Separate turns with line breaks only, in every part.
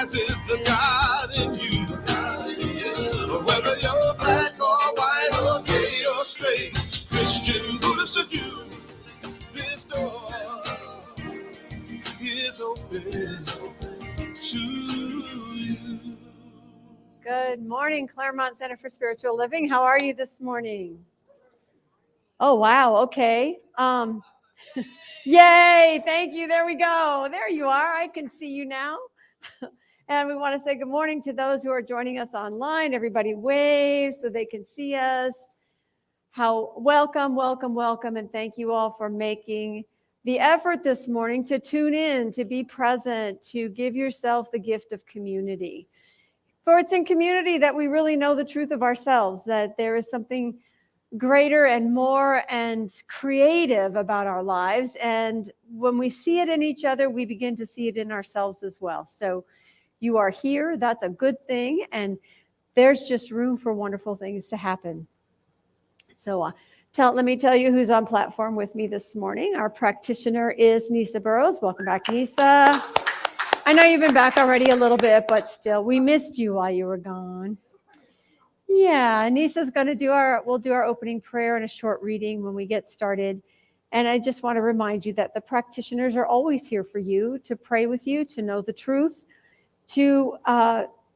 Christ is the God in you. Whether you're black or white or gay or straight, Christian, Buddhist or Jew, this door is open to you.
Good morning, Claremont Center for Spiritual Living. How are you this morning? Oh, wow. Okay. Yay. Thank you. There we go. There you are. I can see you now. And we want to say good morning to those who are joining us online. Everybody wave so they can see us. Welcome. And thank you all for making the effort this morning to tune in, to be present, to give yourself the gift of community. For it's in community that we really know the truth of ourselves, that there is something greater and more and creative about our lives. And when we see it in each other, we begin to see it in ourselves as well. So you are here. That's a good thing. And there's just room for wonderful things to happen. So let me tell you who's on platform with me this morning. Our practitioner is Nisa Burrows. Welcome back, Nisa. I know you've been back already a little bit, but still, we missed you while you were gone. Yeah, Nisa's going to we'll do our opening prayer and a short reading when we get started. And I just want to remind you that the practitioners are always here for you, to pray with you, to know the truth, to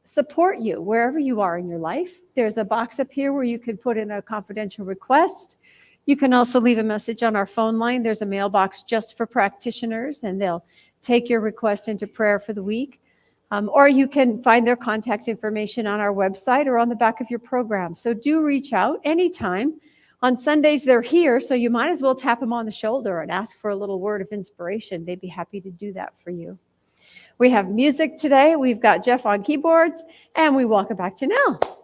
support you wherever you are in your life. There's a box up here where you can put in a confidential request. You can also leave a message on our phone line. There's a mailbox just for practitioners, and they'll take your request into prayer for the week. Or you can find their contact information on our website or on the back of your program. So do reach out anytime. On Sundays, they're here, so you might as well tap them on the shoulder and ask for a little word of inspiration. They'd be happy to do that for you. We have music today. We've got Jeff on keyboards, and we welcome back Janelle.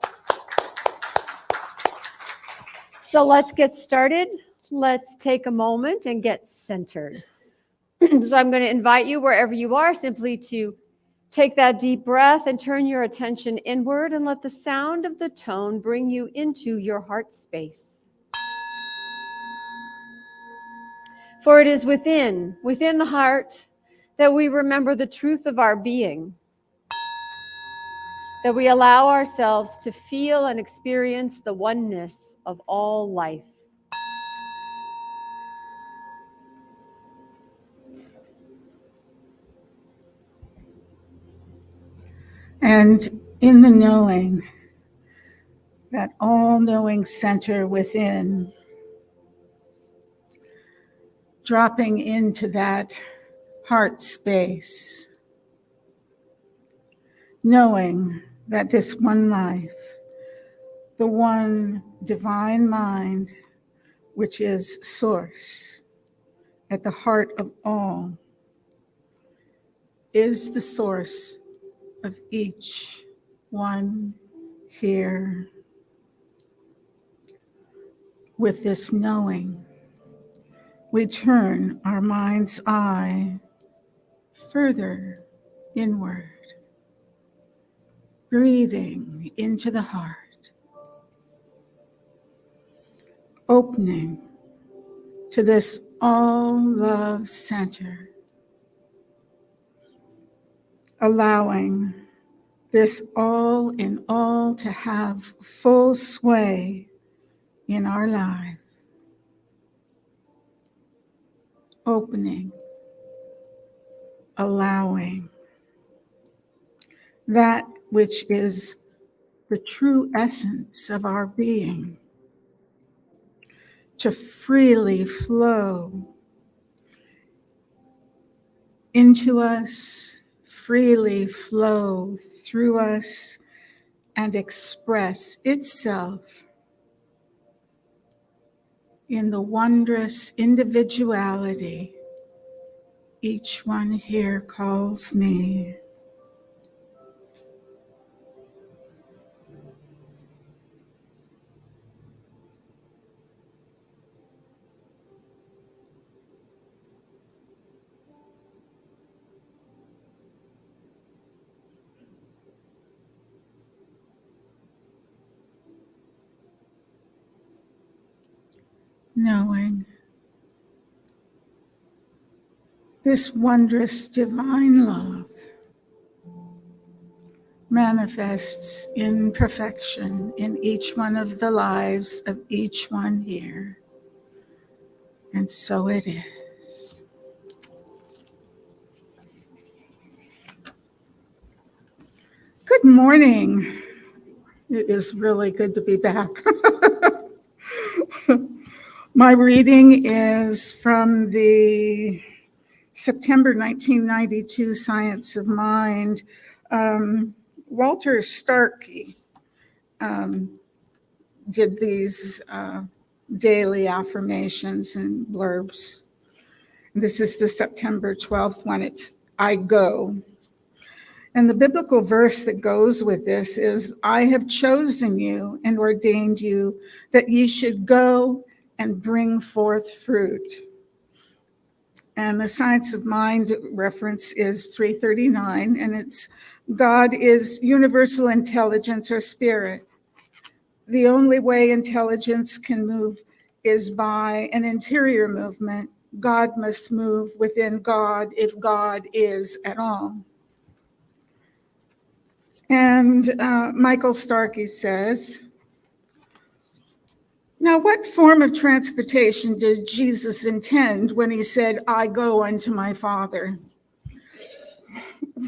So let's get started. Let's take a moment and get centered. So I'm going to invite you, wherever you are, simply to take that deep breath and turn your attention inward and let the sound of the tone bring you into your heart space. For it is within the heart, that we remember the truth of our being, that we allow ourselves to feel and experience the oneness of all life.
And in the knowing, that all-knowing center within, dropping into that heart space, knowing that this one life, the one divine mind, which is source at the heart of all, is the source of each one here. With this knowing, we turn our mind's eye further inward, breathing into the heart, opening to this all-love center, allowing this all in all to have full sway in our life, opening, allowing that which is the true essence of our being to freely flow into us, freely flow through us, and express itself in the wondrous individuality each one here calls me. Knowing this wondrous divine love manifests in perfection in each one of the lives of each one here. And so it is. Good morning. It is really good to be back. My reading is from the September 1992 Science of Mind. Walter Starkey did these daily affirmations and blurbs. This is the September 12th one. It's I go. And the biblical verse that goes with this is, I have chosen you and ordained you that ye should go and bring forth fruit. And the Science of Mind reference is 339, and it's God is universal intelligence or spirit. The only way intelligence can move is by an interior movement. God must move within God if God is at all. And Michael Starkey says, now what form of transportation did Jesus intend when he said, I go unto my Father?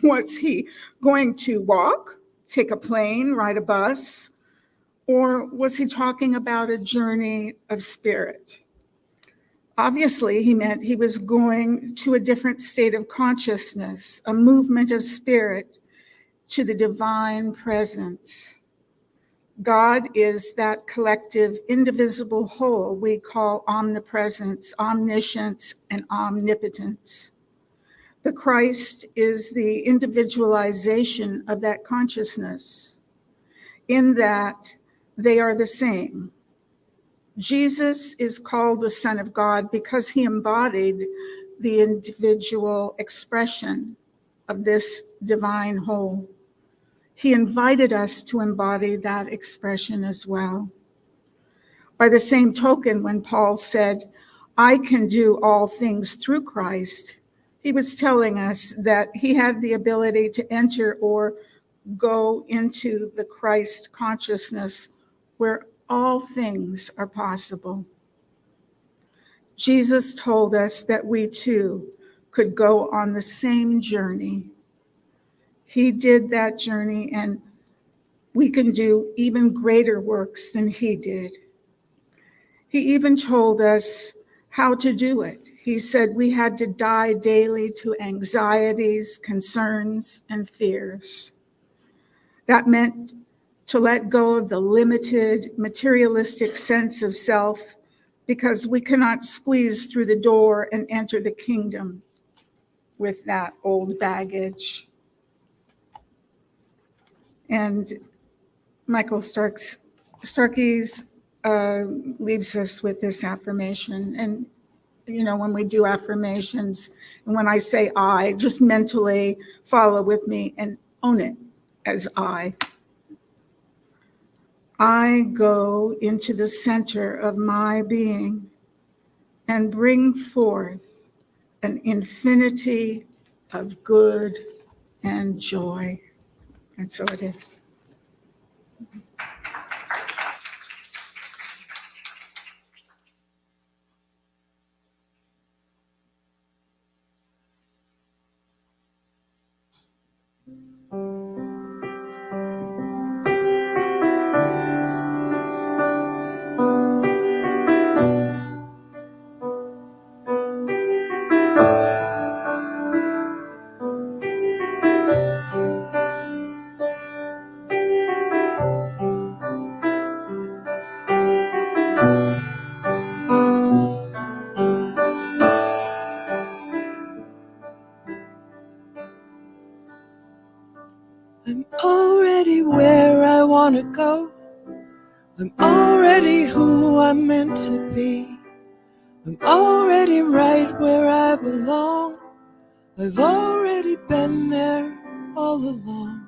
Was he going to walk, take a plane, ride a bus? Or was he talking about a journey of spirit? Obviously, he meant he was going to a different state of consciousness, a movement of spirit to the divine presence. God is that collective, indivisible whole we call omnipresence, omniscience, and omnipotence. The Christ is the individualization of that consciousness, in that they are the same. Jesus is called the Son of God because he embodied the individual expression of this divine whole. He invited us to embody that expression as well. By the same token, when Paul said, I can do all things through Christ, he was telling us that he had the ability to enter or go into the Christ consciousness where all things are possible. Jesus told us that we too could go on the same journey. He did that journey, and we can do even greater works than he did. He even told us how to do it. He said we had to die daily to anxieties, concerns, and fears. That meant to let go of the limited materialistic sense of self, because we cannot squeeze through the door and enter the kingdom with that old baggage. And Michael Starkey's leaves us with this affirmation. And, you know, when we do affirmations, and when I say I, just mentally follow with me and own it as I. I go into the center of my being and bring forth an infinity of good and joy. And so it is.
I'm already where I want to go. I'm already who I'm meant to be. I'm already right where I belong. I've already been there all along.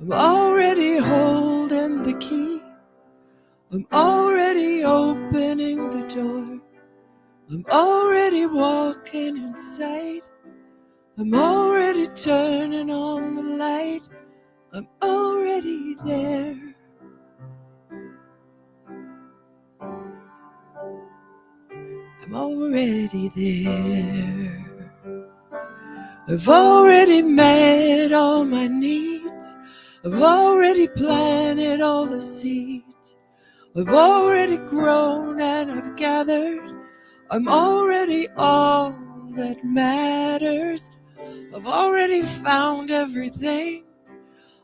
I'm already holding the key. I'm already opening the door. I'm already walking inside. I'm already turning on the light. I'm already there. I'm already there. I've already met all my needs. I've already planted all the seeds. I've already grown and I've gathered. I'm already all that matters. I've already found everything.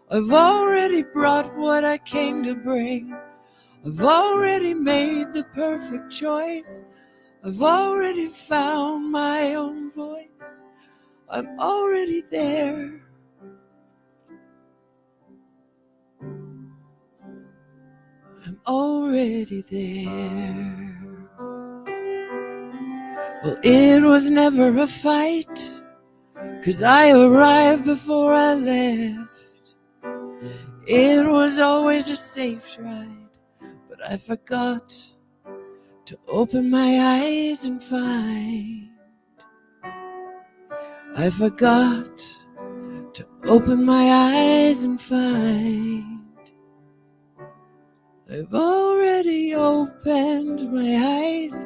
I've already brought what I came to bring. I've already made the perfect choice. I've already found my own voice. I'm already there. I'm already there. Well, it was never a fight, 'cause I arrived before I left. It was always a safe ride, but I forgot to open my eyes and find. I forgot to open my eyes and find. I've already opened my eyes.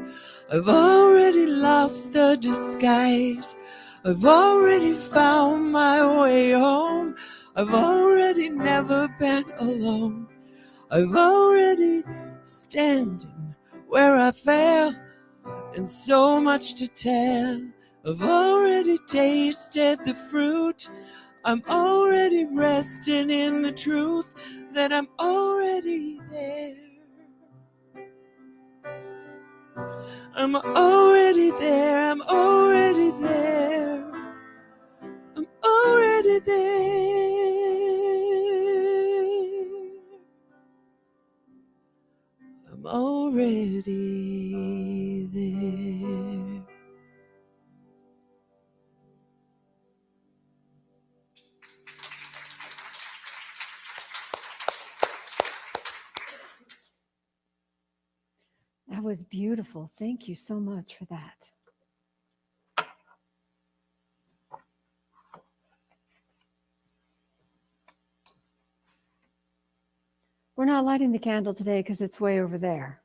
I've already lost the disguise. I've already found my way home. I've already never been alone. I've already standing where I fell, and so much to tell. I've already tasted the fruit. I'm already resting in the truth that I'm already there. I'm already there. I'm already there. I'm already there. I'm already there.
That was beautiful. Thank you so much for that. We're not lighting the candle today because it's way over there.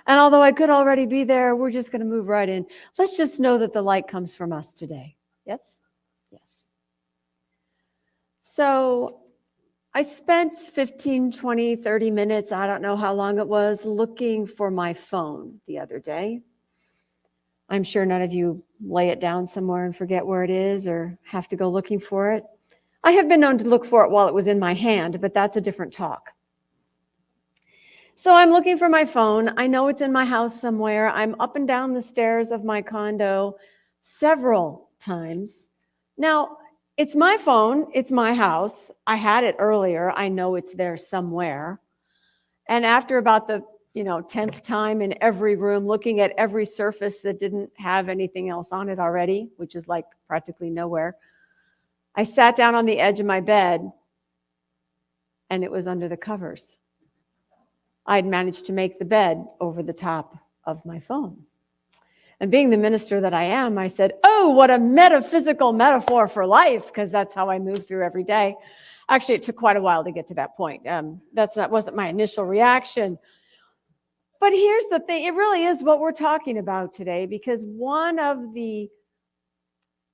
And although I could already be there, we're just going to move right in. Let's just know that the light comes from us today. Yes? Yes. So I spent 15, 20, 30 minutes, I don't know how long it was, looking for my phone the other day. I'm sure none of you lay it down somewhere and forget where it is or have to go looking for it. I have been known to look for it while it was in my hand, but that's a different talk. So I'm looking for my phone. I know it's in my house somewhere. I'm up and down the stairs of my condo several times. Now, it's my phone. It's my house. I had it earlier. I know it's there somewhere. And after about the 10th time in every room, looking at every surface that didn't have anything else on it already, which is like practically nowhere, I sat down on the edge of my bed and it was under the covers. I'd managed to make the bed over the top of my phone. And being the minister that I am, I said, oh, what a metaphysical metaphor for life, because that's how I move through every day. Actually, it took quite a while to get to that point. Wasn't my initial reaction. But here's the thing. It really is what we're talking about today, because one of the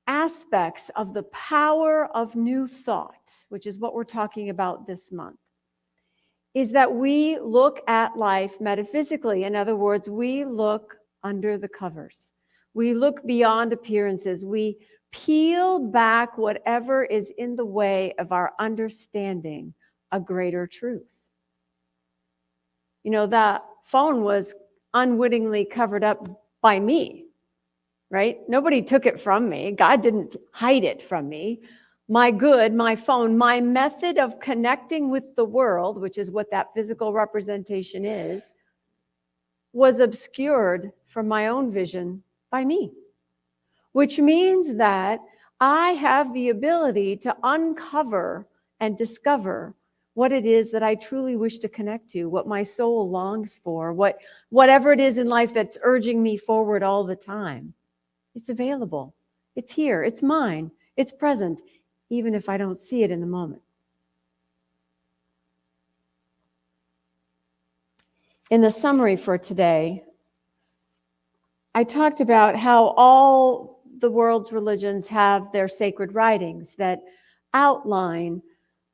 aspects of the power of new thought, which is what we're talking about this month, is that we look at life metaphysically. In other words, we look under the covers. We look beyond appearances. We peel back whatever is in the way of our understanding a greater truth. The phone was unwittingly covered up by me, right? Nobody took it from me. God didn't hide it from me. My phone, my method of connecting with the world, which is what that physical representation is, was obscured from my own vision by me, which means that I have the ability to uncover and discover what it is that I truly wish to connect to, what my soul longs for, whatever it is in life that's urging me forward all the time. It's available. It's here. It's mine. It's present. even if I don't see it in the moment. In the summary for today, I talked about how all the world's religions have their sacred writings that outline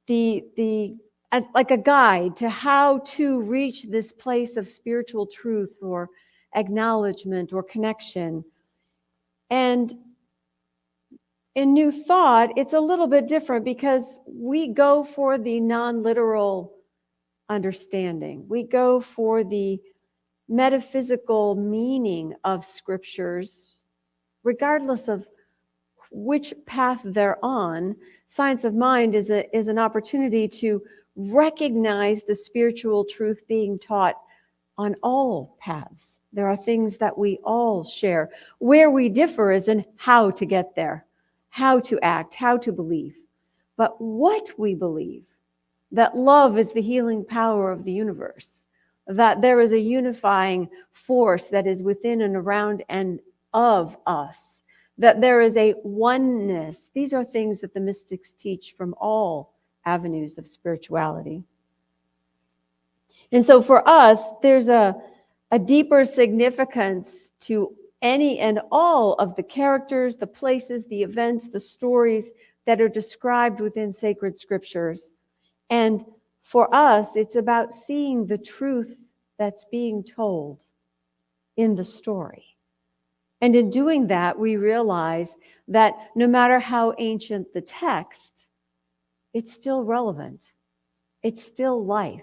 like a guide to how to reach this place of spiritual truth or acknowledgement or connection. And in New Thought, it's a little bit different because we go for the non-literal understanding. We go for the metaphysical meaning of scriptures, regardless of which path they're on. Science of Mind is an opportunity to recognize the spiritual truth being taught on all paths. There are things that we all share. Where we differ is in how to get there, how to act, how to believe. But what we believe, that love is the healing power of the universe, that there is a unifying force that is within and around and of us, that there is a oneness. These are things that the mystics teach from all avenues of spirituality. And so for us, there's a deeper significance to any and all of the characters, the places, the events, the stories that are described within sacred scriptures. And for us, it's about seeing the truth that's being told in the story. And in doing that, we realize that no matter how ancient the text, it's still relevant. It's still life.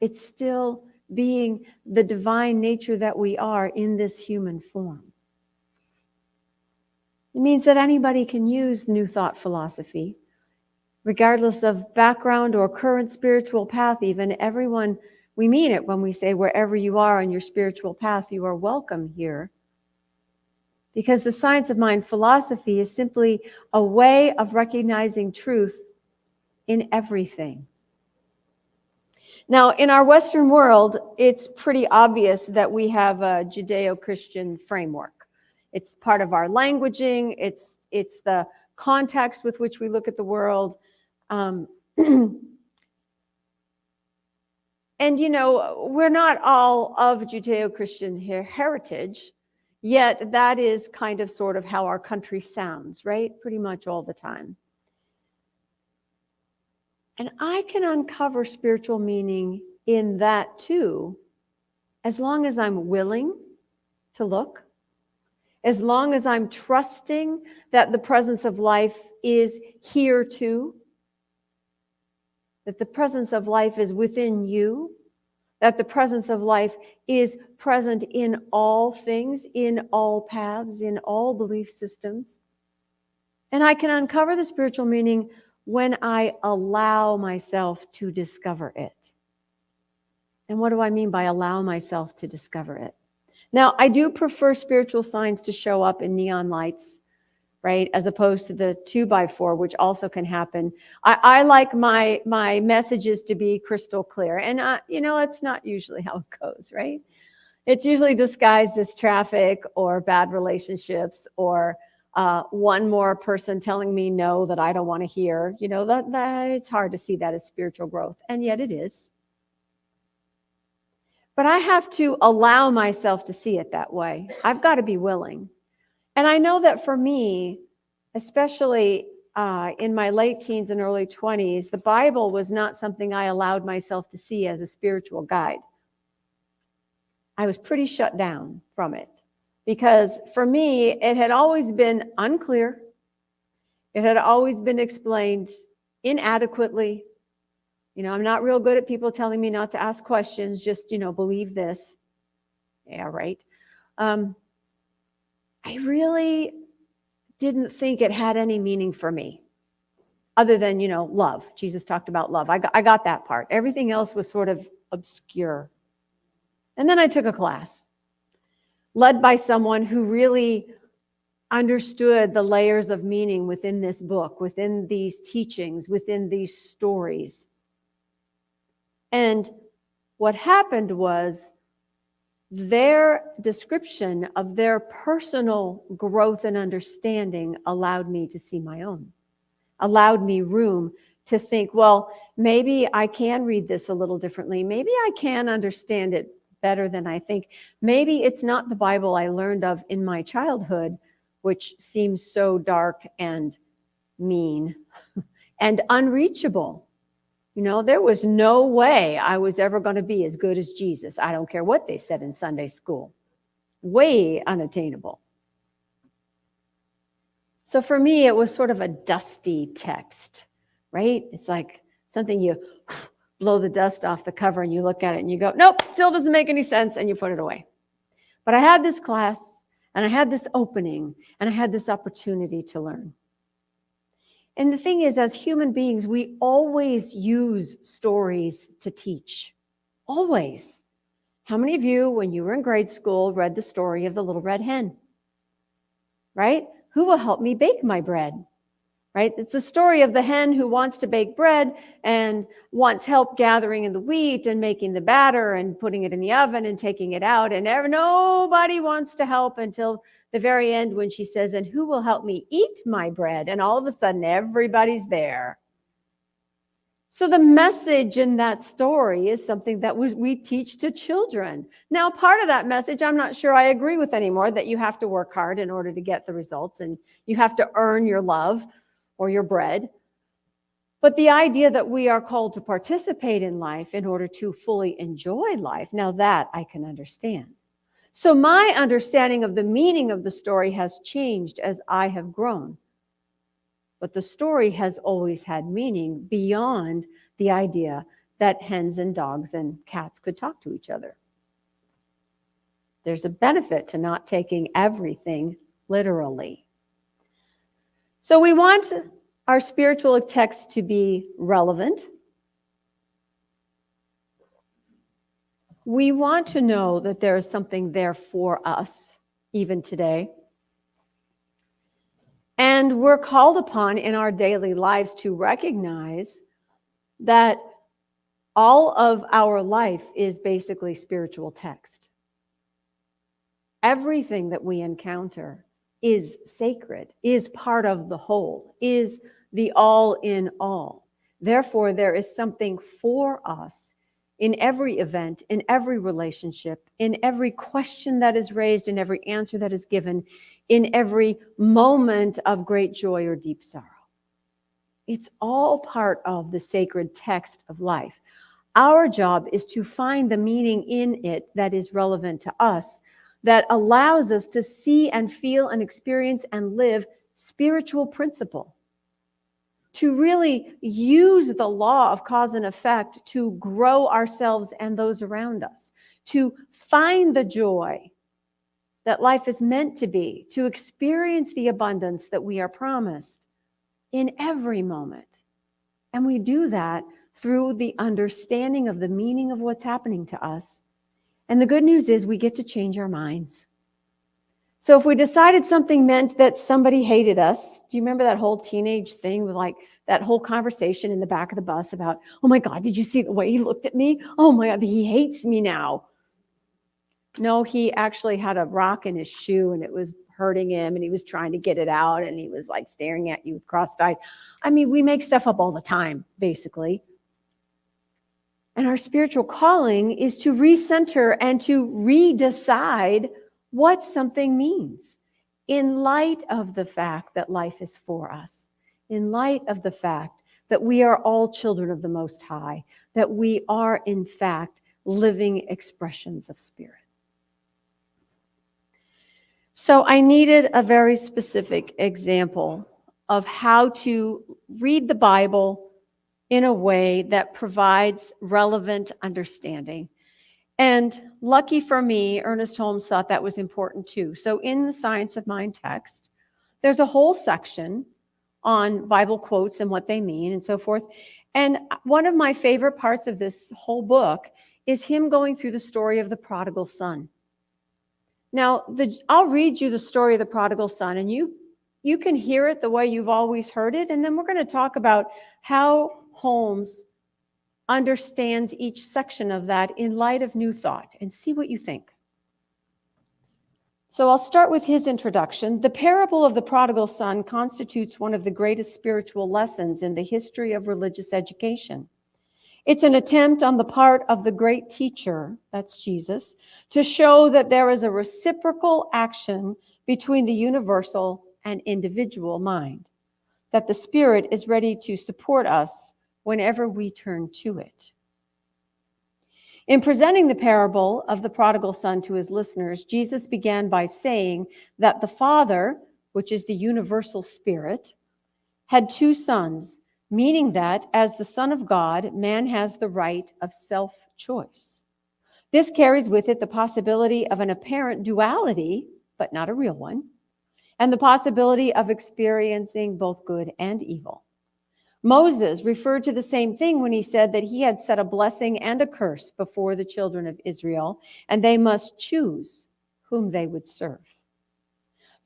It's still being the divine nature that we are in this human form. It means that anybody can use New Thought philosophy, regardless of background or current spiritual path even. Everyone, we mean it when we say wherever you are on your spiritual path, you are welcome here. Because the Science of Mind philosophy is simply a way of recognizing truth in everything. Now, in our Western world, it's pretty obvious that we have a Judeo-Christian framework. It's part of our languaging. It's the context with which we look at the world. And, you know, we're not all of Judeo-Christian heritage, yet that is kind of sort of how our country sounds, right? Pretty much all the time. And I can uncover spiritual meaning in that too, as long as I'm willing to look, as long as I'm trusting that the presence of life is here too, that the presence of life is within you, that the presence of life is present in all things, in all paths, in all belief systems. And I can uncover the spiritual meaning when I allow myself to discover it. And what do I mean by allow myself to discover it? Now, I do prefer spiritual signs to show up in neon lights, right? As opposed to the 2x4, which also can happen. I like my messages to be crystal clear. And, you know, that's not usually how it goes, right? It's usually disguised as traffic or bad relationships or one more person telling me no that I don't want to hear. You know, that it's hard to see that as spiritual growth, and yet it is. But I have to allow myself to see it that way. I've got to be willing. And I know that for me, especially in my late teens and early 20s, the Bible was not something I allowed myself to see as a spiritual guide. I was pretty shut down from it. Because for me, it had always been unclear. It had always been explained inadequately. You know, I'm not real good at people telling me not to ask questions, just, you know, believe this. Yeah, right. I really didn't think it had any meaning for me other than, you know, love. Jesus talked about love. I got that part. Everything else was sort of obscure. And then I took a class led by someone who really understood the layers of meaning within this book, within these teachings, within these stories. And what happened was their description of their personal growth and understanding allowed me to see my own. allowed me room to think, well, maybe I can read this a little differently. Maybe I can understand it better than I think. Maybe it's not the Bible I learned of in my childhood, which seems so dark and mean and unreachable. You know, there was no way I was ever going to be as good as Jesus. I don't care what they said in Sunday school. Way unattainable. So for me, it was sort of a dusty text, right? It's like something you blow the dust off the cover and you look at it and you go, nope, still doesn't make any sense, and you put it away. But I had this class and I had this opening and I had this opportunity to learn. And the thing is, as human beings, we always use stories to teach. Always. How many of you, when you were in grade school, read the story of the little red hen? Right? Who will help me bake my bread? Right? It's the story of the hen who wants to bake bread and wants help gathering in the wheat and making the batter and putting it in the oven and taking it out. And nobody wants to help until the very end when she says, and who will help me eat my bread? And all of a sudden, everybody's there. So the message in that story is something that we teach to children. Now, part of that message, I'm not sure I agree with anymore, that you have to work hard in order to get the results and you have to earn your love or your bread. But the idea that we are called to participate in life in order to fully enjoy life, now that I can understand. So my understanding of the meaning of the story has changed as I have grown. But the story has always had meaning beyond the idea that hens and dogs and cats could talk to each other. There's a benefit to not taking everything literally. So we want our spiritual text to be relevant. We want to know that there is something there for us, even today. And we're called upon in our daily lives to recognize that all of our life is basically spiritual text. Everything that we encounter is sacred, is part of the whole, is the all in all. Therefore, there is something for us in every event, in every relationship, in every question that is raised, in every answer that is given, in every moment of great joy or deep sorrow. It's all part of the sacred text of life. Our job is to find the meaning in it that is relevant to us, that allows us to see and feel and experience and live spiritual principle, to really use the law of cause and effect to grow ourselves and those around us, to find the joy that life is meant to be, to experience the abundance that we are promised in every moment. And we do that through the understanding of the meaning of what's happening to us. And the good news is we get to change our minds. So if we decided something meant that somebody hated us, do you remember that whole teenage thing with like that whole conversation in the back of the bus about, oh my God, did you see the way he looked at me? Oh my God, he hates me now. No, he actually had a rock in his shoe and it was hurting him and he was trying to get it out and he was like staring at you with crossed eyes. I mean, we make stuff up all the time, basically. And our spiritual calling is to recenter and to redecide what something means in light of the fact that life is for us, in light of the fact that we are all children of the Most High, that we are, in fact, living expressions of spirit. So I needed a very specific example of how to read the Bible in a way that provides relevant understanding. And lucky for me, Ernest Holmes thought that was important too. So in the Science of Mind text, there's a whole section on Bible quotes and what they mean and so forth. And one of my favorite parts of this whole book is him going through the story of the prodigal son. Now, I'll read you the story of the prodigal son, and you can hear it the way you've always heard it, and then we're going to talk about how Holmes understands each section of that in light of new thought, and see what you think. So I'll start with his introduction. The parable of the prodigal son constitutes one of the greatest spiritual lessons in the history of religious education. It's an attempt on the part of the great teacher, that's Jesus, to show that there is a reciprocal action between the universal and individual mind, that the Spirit is ready to support us whenever we turn to it. In presenting the parable of the prodigal son to his listeners, Jesus began by saying that the Father, which is the universal Spirit, had two sons, meaning that as the Son of God, man has the right of self-choice. This carries with it the possibility of an apparent duality, but not a real one, and the possibility of experiencing both good and evil. Moses referred to the same thing when he said that he had set a blessing and a curse before the children of Israel, and they must choose whom they would serve.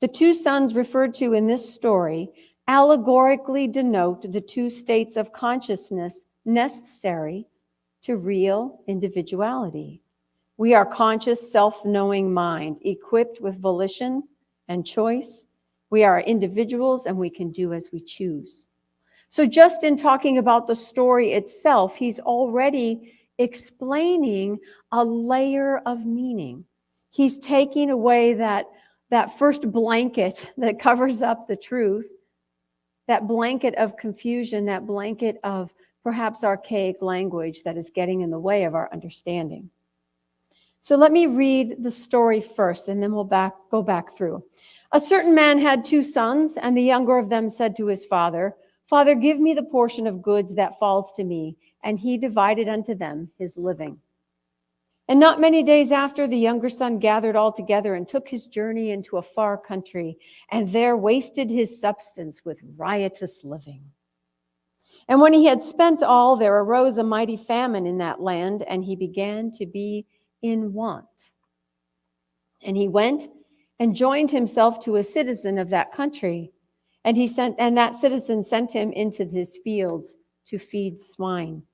The two sons referred to in this story allegorically denote the two states of consciousness necessary to real individuality. We are conscious, self-knowing mind, equipped with volition and choice. We are individuals and we can do as we choose. So just in talking about the story itself, he's already explaining a layer of meaning. He's taking away that first blanket that covers up the truth, that blanket of confusion, that blanket of perhaps archaic language that is getting in the way of our understanding. So let me read the story first, and then we'll go back through. A certain man had two sons, and the younger of them said to his father, "Father, give me the portion of goods that falls to me." And he divided unto them his living. And not many days after, the younger son gathered all together and took his journey into a far country, and there wasted his substance with riotous living. And when he had spent all, there arose a mighty famine in that land, and he began to be in want. And he went and joined himself to a citizen of that country, and that citizen sent him into his fields to feed swine.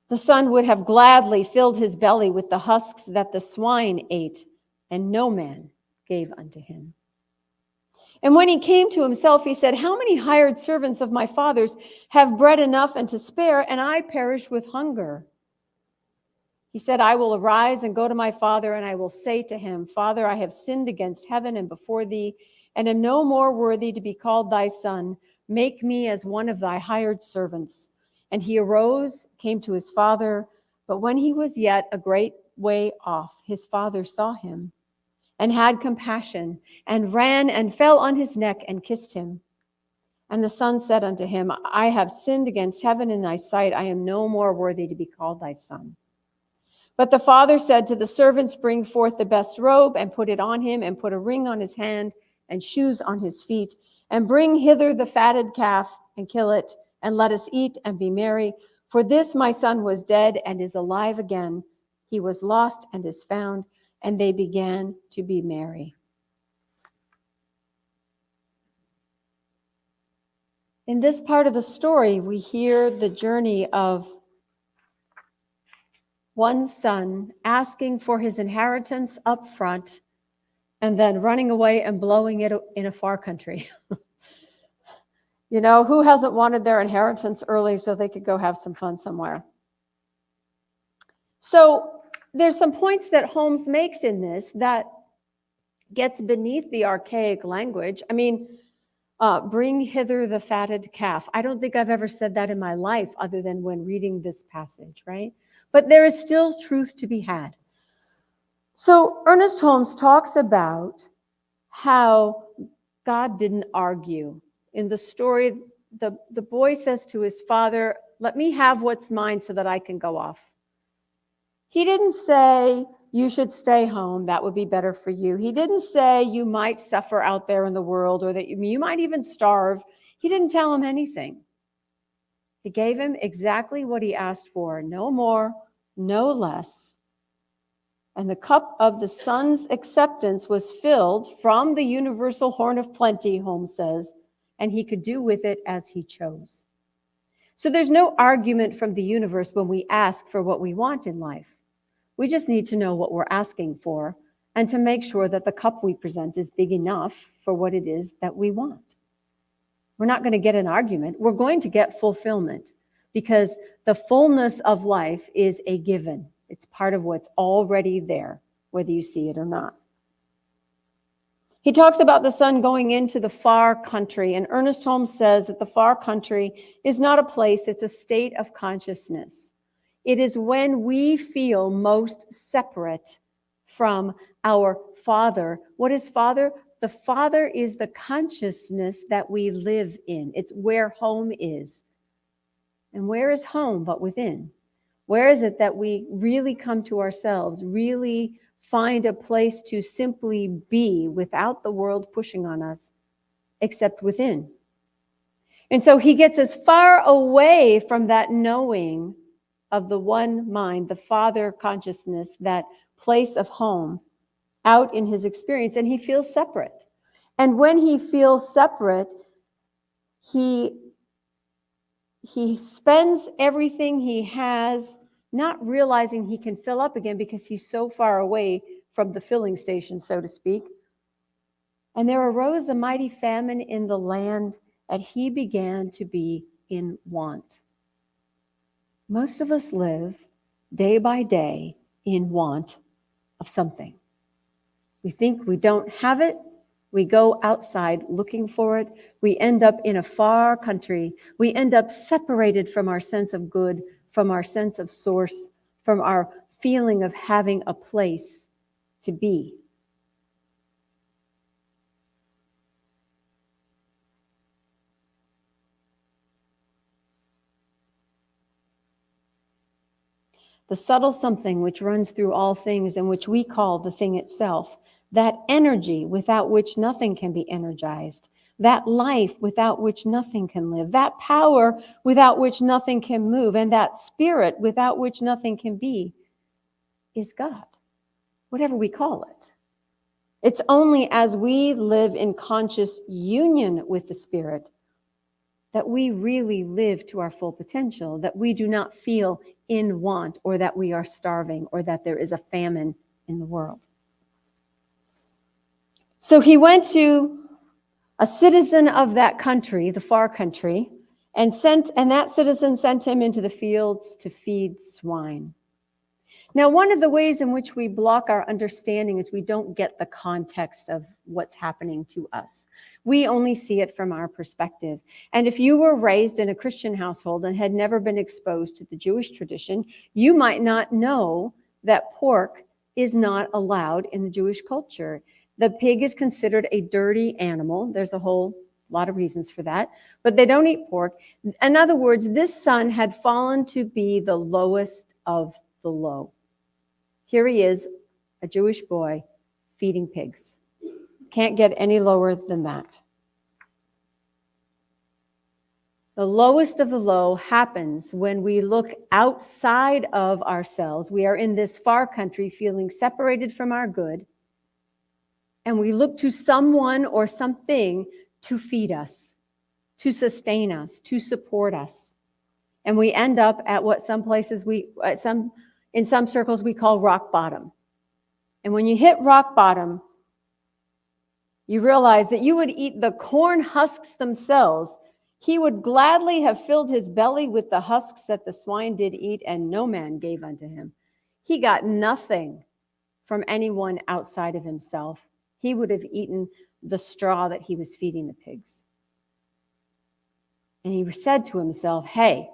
The son would have gladly filled his belly with the husks that the swine ate, and no man gave unto him. And when he came to himself, he said, "How many hired servants of my father's have bread enough and to spare, and I perish with hunger?" He said, "I will arise and go to my father, and I will say to him, Father, I have sinned against heaven and before thee, and am no more worthy to be called thy son. Make me as one of thy hired servants." And he arose, came to his father, but when he was yet a great way off, his father saw him and had compassion, and ran and fell on his neck and kissed him. And the son said unto him, "I have sinned against heaven in thy sight. I am no more worthy to be called thy son." But the father said to the servants, "Bring forth the best robe and put it on him, and put a ring on his hand and shoes on his feet, and bring hither the fatted calf and kill it, and let us eat and be merry. For this my son was dead and is alive again. He was lost and is found." And they began to be merry. In this part of the story, we hear the journey of one son asking for his inheritance up front and then running away and blowing it in a far country. You know, who hasn't wanted their inheritance early so they could go have some fun somewhere? So there's some points that Holmes makes in this that gets beneath the archaic language. I mean, bring hither the fatted calf. I don't think I've ever said that in my life other than when reading this passage, right? But there is still truth to be had. So Ernest Holmes talks about how God didn't argue. In the story, the boy says to his father, "Let me have what's mine so that I can go off." He didn't say, "You should stay home. That would be better for you." He didn't say, "You might suffer out there in the world," or that you might even starve. He didn't tell him anything. He gave him exactly what he asked for, no more, no less. And the cup of the son's acceptance was filled from the universal horn of plenty, Holmes says, and he could do with it as he chose. So there's no argument from the universe when we ask for what we want in life. We just need to know what we're asking for and to make sure that the cup we present is big enough for what it is that we want. We're not going to get an argument. We're going to get fulfillment because the fullness of life is a given. It's part of what's already there, whether you see it or not. He talks about the son going into the far country, and Ernest Holmes says that the far country is not a place, it's a state of consciousness. It is when we feel most separate from our Father. What is Father? The Father is the consciousness that we live in. It's where home is. And where is home but within? Where is it that we really come to ourselves, really find a place to simply be without the world pushing on us, except within? And so he gets as far away from that knowing of the one mind, the Father consciousness, that place of home, out in his experience, and he feels separate. And when he feels separate, he spends everything he has, not realizing he can fill up again because he's so far away from the filling station, so to speak. And there arose a mighty famine in the land, and he began to be in want. Most of us live day by day in want of something. We think we don't have it. We go outside looking for it. We end up in a far country. We end up separated from our sense of good, from our sense of source, from our feeling of having a place to be. The subtle something which runs through all things and which we call the thing itself, that energy without which nothing can be energized, that life without which nothing can live, that power without which nothing can move, and that spirit without which nothing can be, is God, whatever we call it. It's only as we live in conscious union with the Spirit that we really live to our full potential, that we do not feel in want, or that we are starving, or that there is a famine in the world. So he went to a citizen of that country, the far country, and that citizen sent him into the fields to feed swine. Now, one of the ways in which we block our understanding is we don't get the context of what's happening to us. We only see it from our perspective. And if you were raised in a Christian household and had never been exposed to the Jewish tradition, you might not know that pork is not allowed in the Jewish culture. The pig is considered a dirty animal. There's a whole lot of reasons for that, but they don't eat pork. In other words, this son had fallen to be the lowest of the low. Here he is, a Jewish boy, feeding pigs. Can't get any lower than that. The lowest of the low happens when we look outside of ourselves. We are in this far country feeling separated from our good, and we look to someone or something to feed us, to sustain us, to support us. And we end up at what some places in some circles we call rock bottom. And when you hit rock bottom, you realize that you would eat the corn husks themselves. He would gladly have filled his belly with the husks that the swine did eat, and no man gave unto him. He got nothing from anyone outside of himself. He would have eaten the straw that he was feeding the pigs. And he said to himself, hey,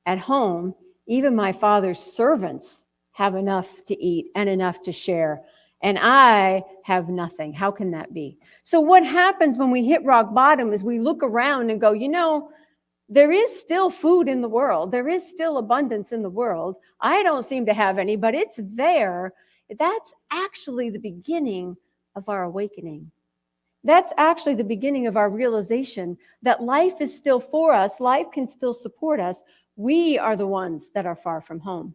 at home, even my father's servants have enough to eat and enough to share, and I have nothing. How can that be? So what happens when we hit rock bottom is we look around and go, there is still food in the world. There is still abundance in the world. I don't seem to have any, but it's there. That's actually the beginning of our awakening. That's actually the beginning of our realization that life is still for us. Life can still support us. We are the ones that are far from home.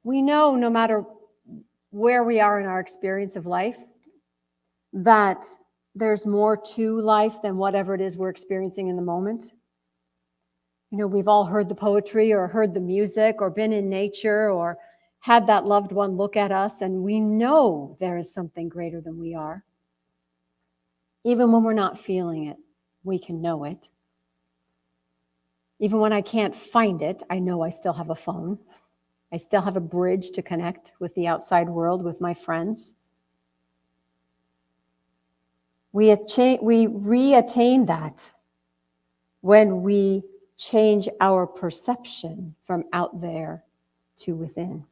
We know no matter where we are in our experience of life, that there's more to life than whatever it is we're experiencing in the moment. You know, we've all heard the poetry or heard the music or been in nature or had that loved one look at us, and we know there is something greater than we are. Even when we're not feeling it, we can know it. Even when I can't find it, I know I still have a phone. I still have a bridge to connect with the outside world, with my friends. We re-attain that when we change our perception from out there to within.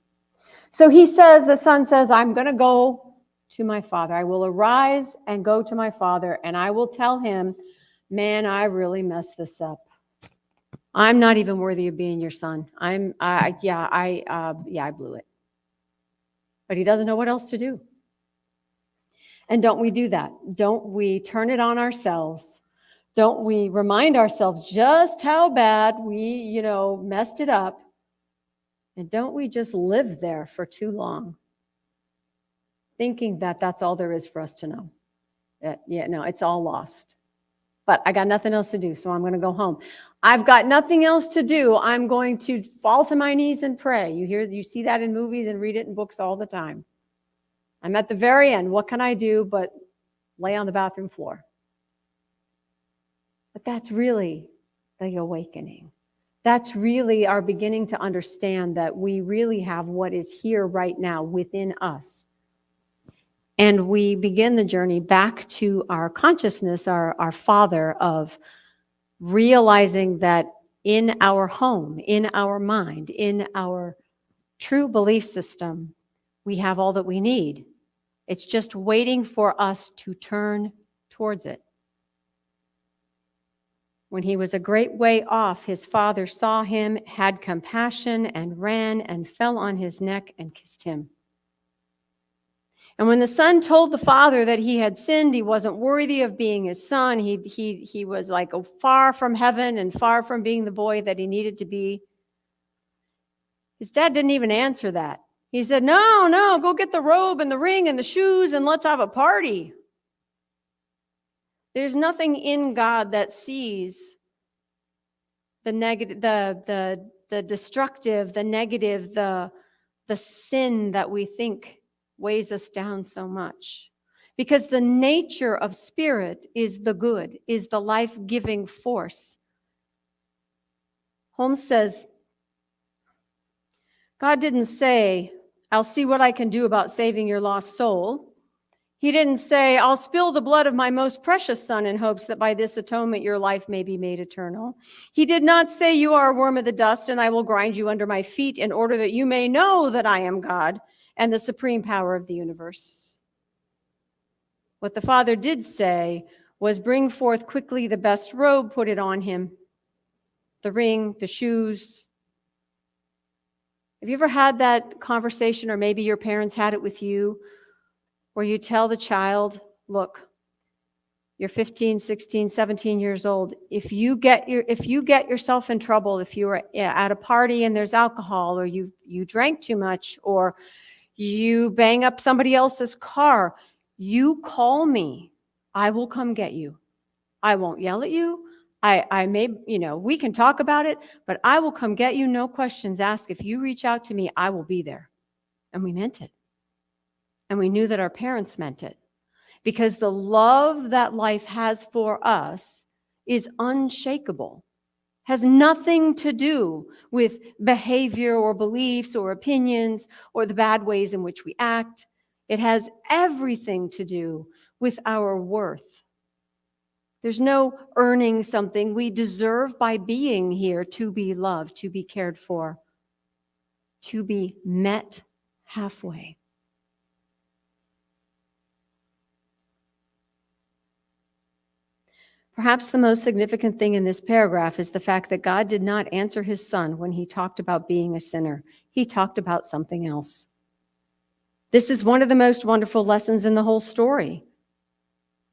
So he says, the son says, I'm going to go to my father. I will arise and go to my father, and I will tell him, man, I really messed this up. I'm not even worthy of being your son. I blew it. But he doesn't know what else to do. And don't we do that? Don't we turn it on ourselves? Don't we remind ourselves just how bad we, messed it up? And don't we just live there for too long, thinking that that's all there is for us to know? No, it's all lost. But I got nothing else to do, so I'm going to go home. I've got nothing else to do. I'm going to fall to my knees and pray. You see that in movies and read it in books all the time. I'm at the very end. What can I do but lay on the bathroom floor? But that's really the awakening. That's really our beginning to understand that we really have what is here right now within us. And we begin the journey back to our consciousness, our Father, of realizing that in our home, in our mind, in our true belief system, we have all that we need. It's just waiting for us to turn towards it. When he was a great way off, his father saw him, had compassion, and ran and fell on his neck and kissed him. And when the son told the father that he had sinned, he wasn't worthy of being his son, he was like far from heaven and far from being the boy that he needed to be. His dad didn't even answer that. He said, no, go get the robe and the ring and the shoes and let's have a party. There's nothing in God that sees the negative, the destructive, the negative, the sin that we think weighs us down so much. Because the nature of spirit is the good, is the life-giving force. Holmes says, God didn't say, I'll see what I can do about saving your lost soul. He didn't say, I'll spill the blood of my most precious son in hopes that by this atonement your life may be made eternal. He did not say, you are a worm of the dust and I will grind you under my feet in order that you may know that I am God and the supreme power of the universe. What the Father did say was, bring forth quickly the best robe, put it on him, the ring, the shoes. Have you ever had that conversation, or maybe your parents had it with you, where you tell the child, look, you're 15, 16, 17 years old. If you get yourself in trouble, if you're at a party and there's alcohol, or you drank too much, or you bang up somebody else's car, you call me. I will come get you. I won't yell at you. I may, we can talk about it, but I will come get you. No questions asked. If you reach out to me, I will be there. And we meant it. And we knew that our parents meant it, because the love that life has for us is unshakable, has nothing to do with behavior or beliefs or opinions or the bad ways in which we act. It has everything to do with our worth. There's no earning something. We deserve by being here to be loved, to be cared for, to be met halfway. Perhaps the most significant thing in this paragraph is the fact that God did not answer his son when he talked about being a sinner. He talked about something else. This is one of the most wonderful lessons in the whole story.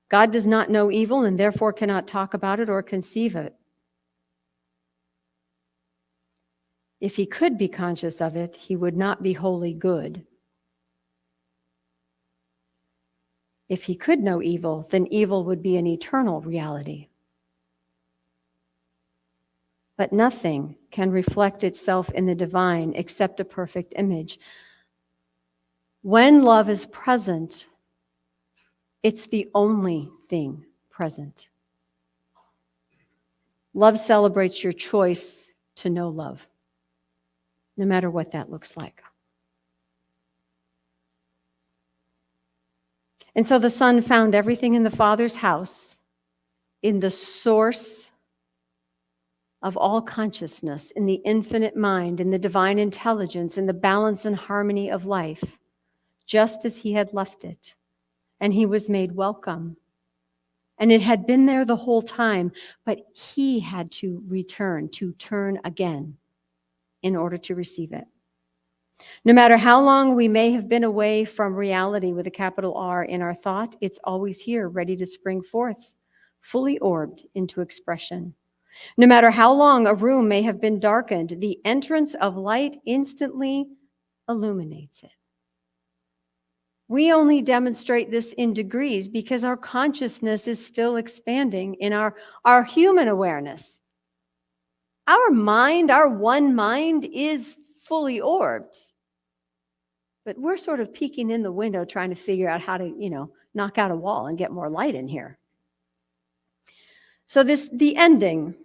God does not know evil and therefore cannot talk about it or conceive it. If he could be conscious of it, he would not be wholly good. If he could know evil, then evil would be an eternal reality. But nothing can reflect itself in the divine except a perfect image. When love is present, it's the only thing present. Love celebrates your choice to know love, no matter what that looks like. And so the Son found everything in the Father's house, in the source of all consciousness, in the infinite mind, in the divine intelligence, in the balance and harmony of life, just as he had left it. And he was made welcome. And it had been there the whole time, but he had to return, to turn again in order to receive it. No matter how long we may have been away from reality with a capital R in our thought, it's always here, ready to spring forth, fully orbed into expression. No matter how long a room may have been darkened, the entrance of light instantly illuminates it. We only demonstrate this in degrees because our consciousness is still expanding in our human awareness. Our mind, our one mind, is fully orbed. But we're sort of peeking in the window trying to figure out how to, knock out a wall and get more light in here. So the ending,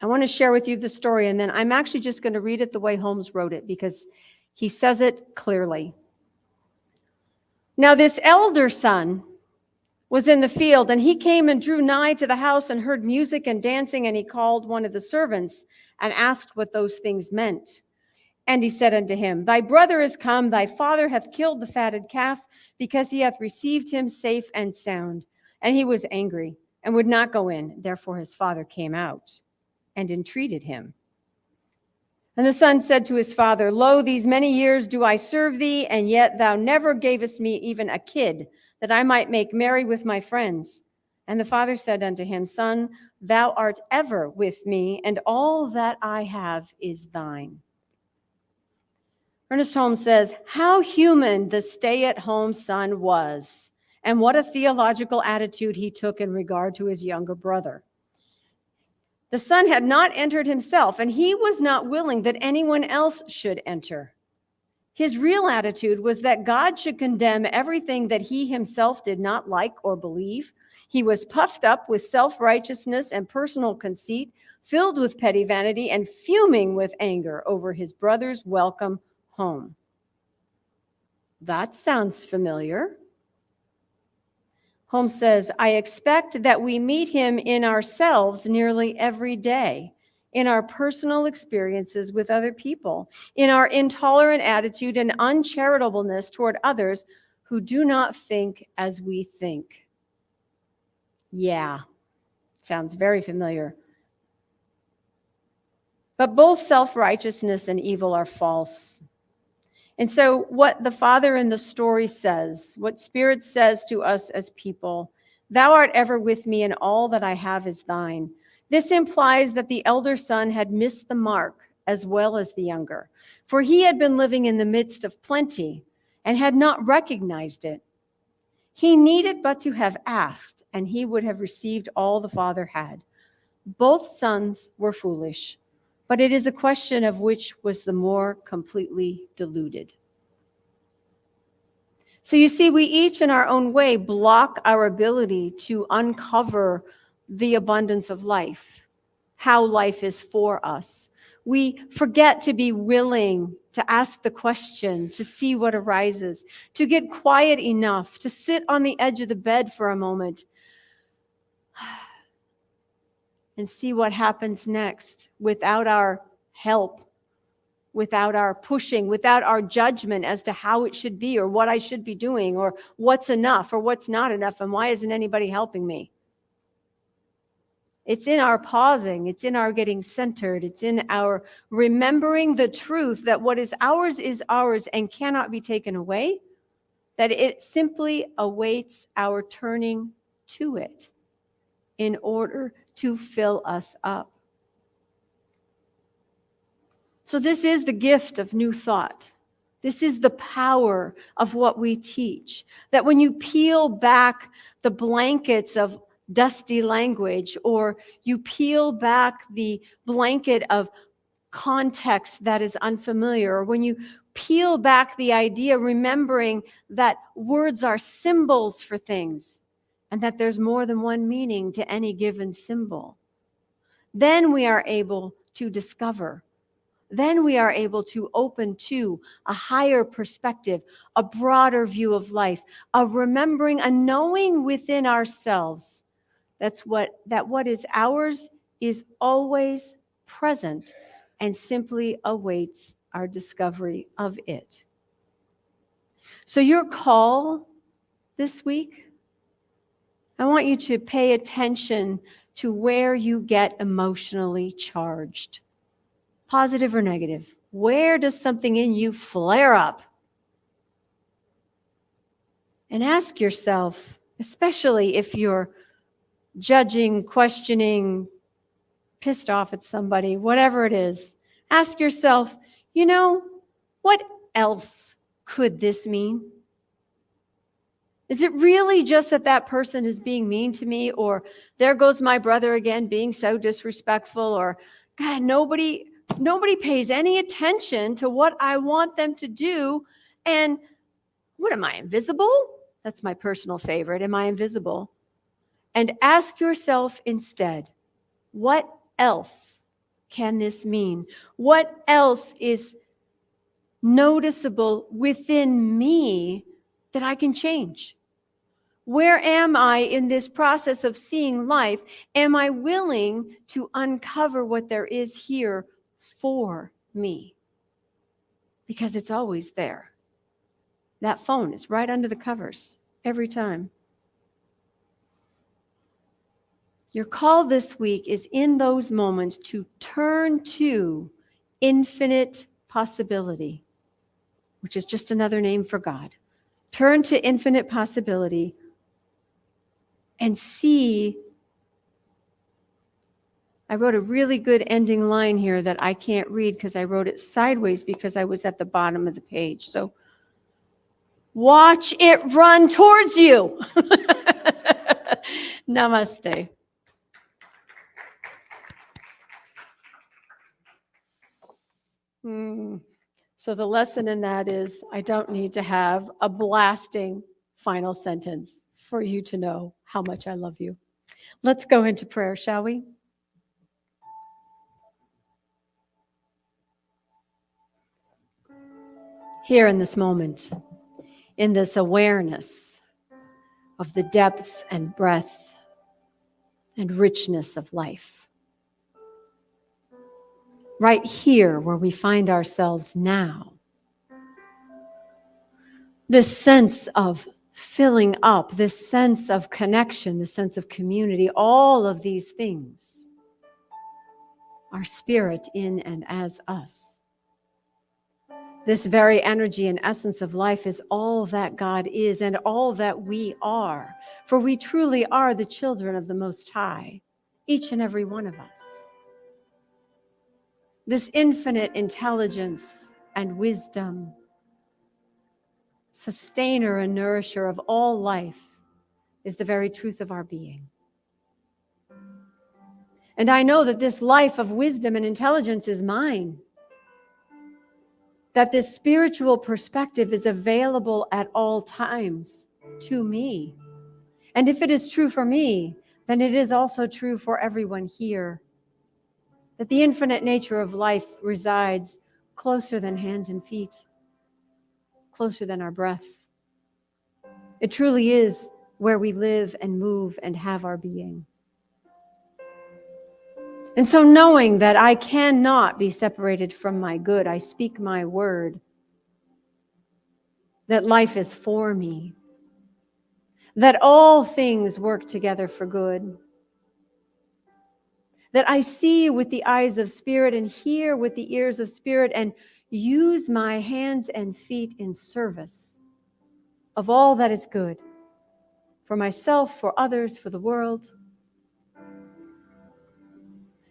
I want to share with you the story, and then I'm actually just going to read it the way Holmes wrote it because he says it clearly. Now this elder son was in the field, and he came and drew nigh to the house and heard music and dancing, and he called one of the servants and asked what those things meant. And he said unto him, Thy brother is come, thy father hath killed the fatted calf, because he hath received him safe and sound. And he was angry and would not go in. Therefore his father came out and entreated him. And the son said to his father, Lo, these many years do I serve thee, and yet thou never gavest me even a kid, that I might make merry with my friends. And the father said unto him, Son, thou art ever with me, and all that I have is thine. Ernest Holmes says, how human the stay-at-home son was, and what a theological attitude he took in regard to his younger brother. The son had not entered himself, and he was not willing that anyone else should enter. His real attitude was that God should condemn everything that he himself did not like or believe. He was puffed up with self-righteousness and personal conceit, filled with petty vanity, and fuming with anger over his brother's welcome home. That sounds familiar. Holmes says, I expect that we meet him in ourselves nearly every day, in our personal experiences with other people, in our intolerant attitude and uncharitableness toward others who do not think as we think. Yeah, sounds very familiar. But both self-righteousness and evil are false. And so what the Father in the story says, what Spirit says to us as people, Thou art ever with me, and all that I have is thine. This implies that the elder son had missed the mark as well as the younger, for he had been living in the midst of plenty and had not recognized it. He needed but to have asked, and he would have received all the Father had. Both sons were foolish, but it is a question of which was the more completely deluded. So you see, we each in our own way block our ability to uncover the abundance of life, how life is for us. We forget to be willing to ask the question, to see what arises, to get quiet enough, to sit on the edge of the bed for a moment and see what happens next without our help, without our pushing, without our judgment as to how it should be or what I should be doing or what's enough or what's not enough and why isn't anybody helping me. It's in our pausing, it's in our getting centered, it's in our remembering the truth that what is ours and cannot be taken away, that it simply awaits our turning to it in order to fill us up. So this is the gift of new thought. This is the power of what we teach. That when you peel back the blankets of dusty language, or you peel back the blanket of context that is unfamiliar, or when you peel back the idea, remembering that words are symbols for things and that there's more than one meaning to any given symbol, then we are able to discover. Then we are able to open to a higher perspective, a broader view of life, a remembering, a knowing within ourselves that what is ours is always present and simply awaits our discovery of it. So your call this week, I want you to pay attention to where you get emotionally charged. Positive or negative? Where does something in you flare up? And ask yourself, especially if you're judging, questioning, pissed off at somebody, whatever it is, ask yourself, what else could this mean? Is it really just that person is being mean to me, or there goes my brother again being so disrespectful, or God, nobody pays any attention to what I want them to do. And what am I, invisible? That's my personal favorite. Am I invisible? And ask yourself instead, what else can this mean? What else is noticeable within me that I can change? Where am I in this process of seeing life? Am I willing to uncover what there is here for me? Because it's always there. That phone is right under the covers every time. Your call this week is in those moments to turn to infinite possibility, which is just another name for God. Turn to infinite possibility and see. I wrote a really good ending line here that I can't read because I wrote it sideways because I was at the bottom of the page. So watch it run towards you. Namaste. So the lesson in that is I don't need to have a blasting final sentence for you to know how much I love you. Let's go into prayer, shall we? Here in this moment, in this awareness of the depth and breadth and richness of life, right here where we find ourselves now, this sense of filling up, this sense of connection, this sense of community, all of these things are spirit in and as us. This very energy and essence of life is all that God is and all that we are, for we truly are the children of the Most High, each and every one of us. This infinite intelligence and wisdom, sustainer and nourisher of all life, is the very truth of our being. And I know that this life of wisdom and intelligence is mine, that this spiritual perspective is available at all times to me. And if it is true for me, then it is also true for everyone here, that the infinite nature of life resides closer than hands and feet, closer than our breath. It truly is where we live and move and have our being. And so knowing that I cannot be separated from my good, I speak my word, that life is for me, that all things work together for good, that I see with the eyes of spirit and hear with the ears of spirit and use my hands and feet in service of all that is good, for myself, for others, for the world.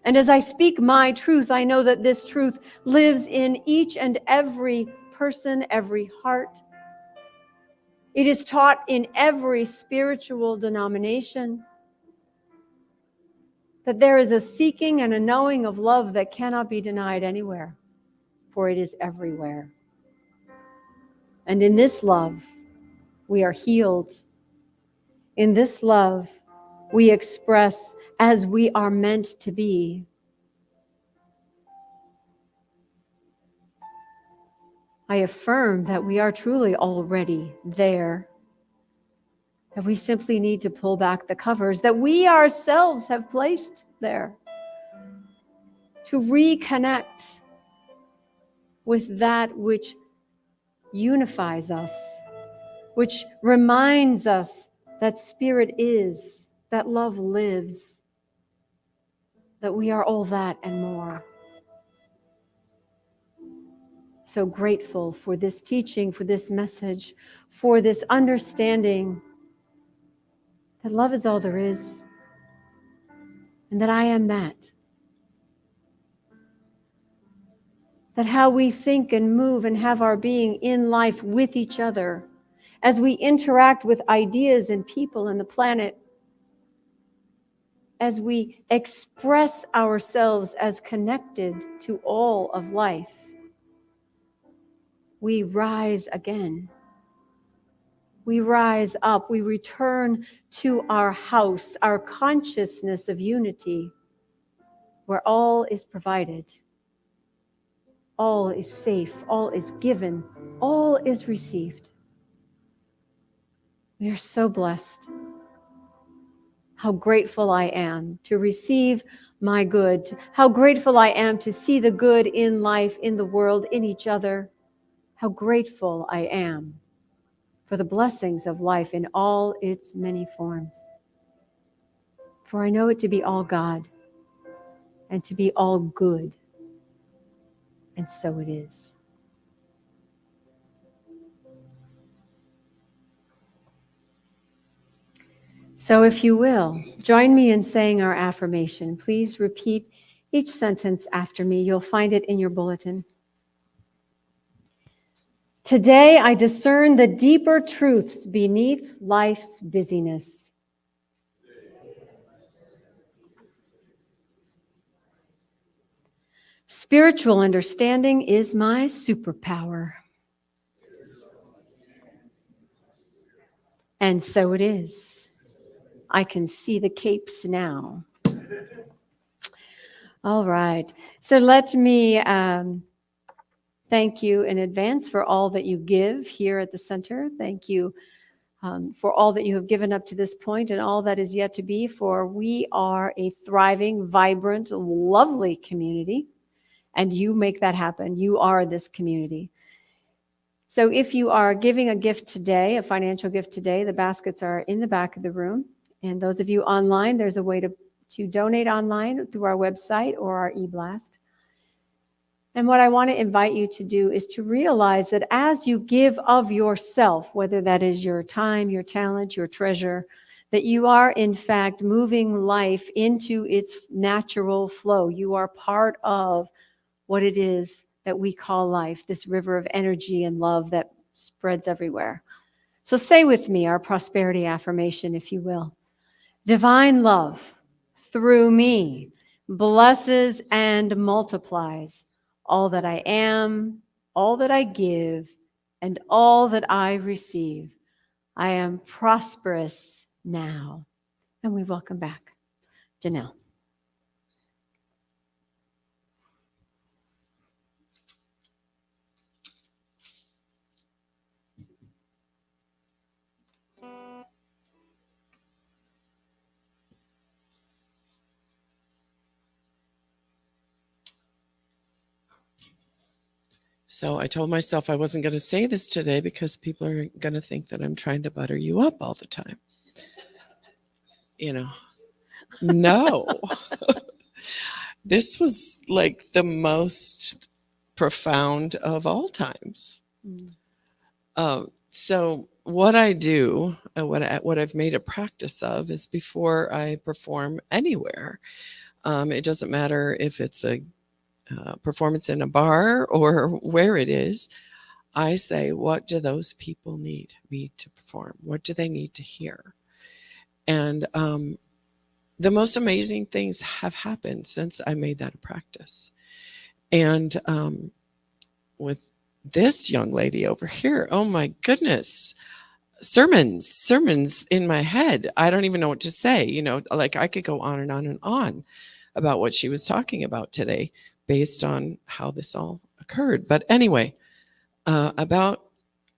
And as I speak my truth, I know that this truth lives in each and every person, every heart. It is taught in every spiritual denomination that there is a seeking and a knowing of love that cannot be denied anywhere, for it is everywhere. And in this love, we are healed. In this love, we express as we are meant to be. I affirm that we are truly already there, that we simply need to pull back the covers that we ourselves have placed there to reconnect with that which unifies us, which reminds us that spirit is, that love lives, that we are all that and more. So grateful for this teaching, for this message, for this understanding that love is all there is, and that I am that. That how we think and move and have our being in life with each other, as we interact with ideas and people and the planet, as we express ourselves as connected to all of life, we rise again. We rise up. We return to our house, our consciousness of unity, where all is provided, all is safe, all is given, all is received. We are so blessed. How grateful I am to receive my good. How grateful I am to see the good in life, in the world, in each other. How grateful I am for the blessings of life in all its many forms. For I know it to be all God and to be all good. And so it is. So if you will, join me in saying our affirmation. Please repeat each sentence after me. You'll find it in your bulletin. Today, I discern the deeper truths beneath life's busyness. Spiritual understanding is my superpower. And so it is. I can see the capes now. All right. So let me thank you in advance for all that you give here at the center. Thank you for all that you have given up to this point and all that is yet to be, for we are a thriving, vibrant, lovely community, and you make that happen. You are this community. So if you are giving a gift today, a financial gift today, the baskets are in the back of the room. And those of you online, there's a way to donate online through our website or our e-blast. And what I want to invite you to do is to realize that as you give of yourself, whether that is your time, your talent, your treasure, that you are in fact moving life into its natural flow. You are part of what it is that we call life, this river of energy and love that spreads everywhere. So say with me our prosperity affirmation, if you will. Divine love through me blesses and multiplies all that I am, all that I give, and all that I receive. I am prosperous now. And we welcome back Janelle.
So I told myself I wasn't going to say this today because people are going to think that I'm trying to butter you up all the time. You know, no. This was like the most profound of all times. So what I do, what I've made a practice of is before I perform anywhere, it doesn't matter if it's a performance in a bar or where it is, I say, what do those people need me to perform? What do they need to hear? And the most amazing things have happened since I made that a practice. And with this young lady over here, oh my goodness, sermons in my head. I don't even know what to say. You know, like I could go on and on about what she was talking about today based on how this all occurred. But anyway, about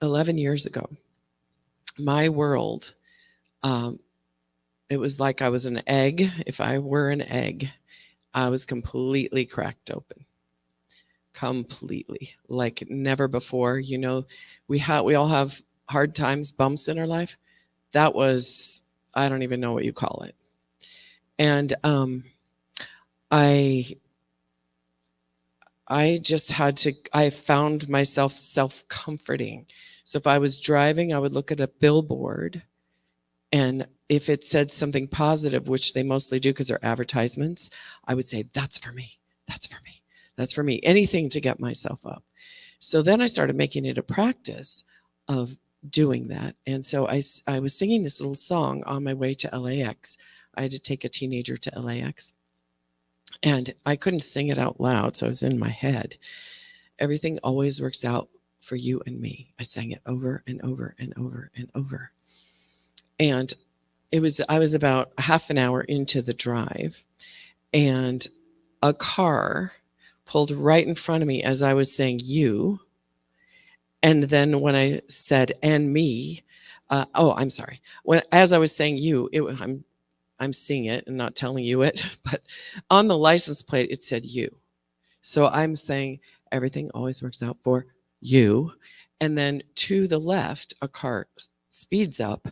11 years ago, my world, it was like I was an egg. If I were an egg, I was completely cracked open. Completely, like never before. You know, we all have hard times, bumps in our life. That was, I don't even know what you call it. And I just had to, I found myself self-comforting. So if I was driving, I would look at a billboard, and if it said something positive, which they mostly do because they're advertisements, I would say, that's for me, that's for me, that's for me, anything to get myself up. So then I started making it a practice of doing that. And so I was singing this little song on my way to LAX. I had to take a teenager to LAX. And I couldn't sing it out loud, so it was in my head. Everything always works out for you and me. I sang it over and over and over and over. And I was about half an hour into the drive, and a car pulled right in front of me as I was saying you. And then when I said and me, I'm sorry. As I was saying you, I'm seeing it and not telling you it, but on the license plate, it said you. So I'm saying everything always works out for you. And then to the left, a car speeds up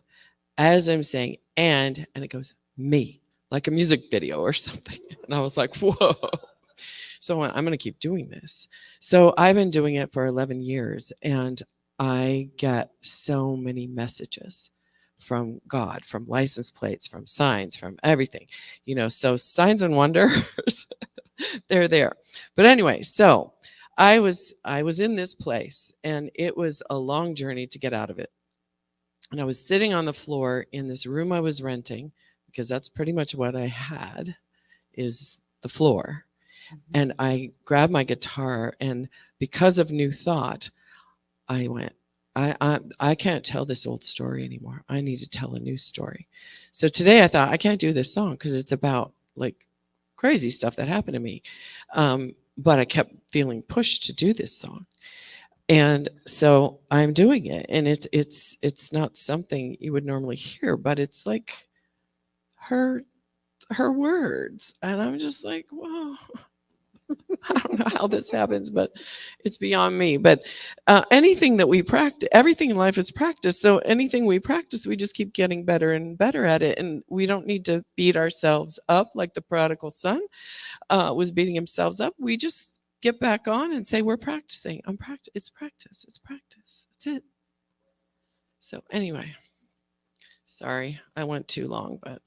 as I'm saying and it goes me, like a music video or something. And I was like, whoa. So I'm going to keep doing this. So I've been doing it for 11 years, and I get so many messages from God, from license plates, from signs, from everything, you know, so signs and wonders, they're there. But anyway, so I was in this place, and it was a long journey to get out of it. And I was sitting on the floor in this room I was renting, because that's pretty much what I had, is the floor. And I grabbed my guitar, and because of New Thought, I went, I can't tell this old story anymore. I need to tell a new story. So today I thought, I can't do this song because it's about like crazy stuff that happened to me. But I kept feeling pushed to do this song. And so I'm doing it, and it's not something you would normally hear, but it's like her words. And I'm just like, whoa. I don't know how this happens, but it's beyond me. But anything that we practice, everything in life is practice. So anything we practice, we just keep getting better and better at it. And we don't need to beat ourselves up like the prodigal son was beating himself up. We just get back on and say, we're practicing. It's practice. It's practice. That's it. So anyway, sorry, I went too long, but...